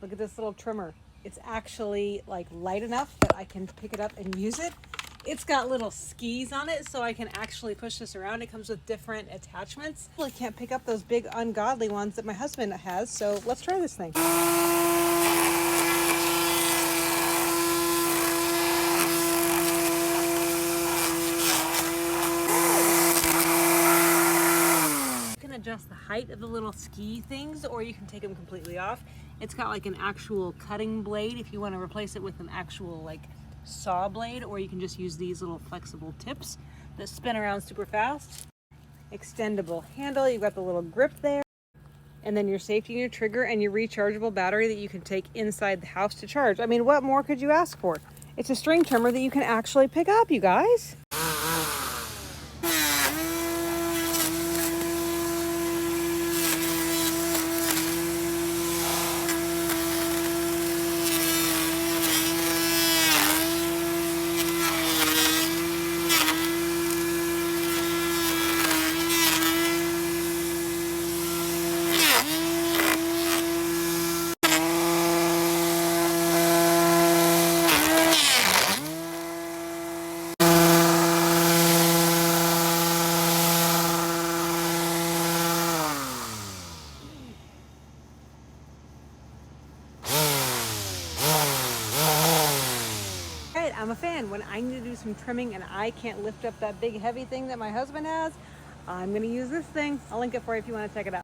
Look at this little trimmer. It's actually like light enough that I can pick it up and use it. It's got little skis on it, so I can actually push this around. It comes with different attachments. I can't pick up those big ungodly ones that my husband has, so let's try this thing. Adjust the height of the little ski things, or you can take them completely off. It's got like an actual cutting blade if you want to replace it with an actual like saw blade, or you can just use these little flexible tips that spin around super fast. Extendable handle, you've got the little grip there, and then your safety and your trigger and your rechargeable battery that you can take inside the house to charge. I mean, what more could you ask for? It's a string trimmer that you can actually pick up, you guys. I'm a fan. When I need to do some trimming and I can't lift up that big heavy thing that my husband has, I'm going to use this thing. I'll link it for you if you want to check it out.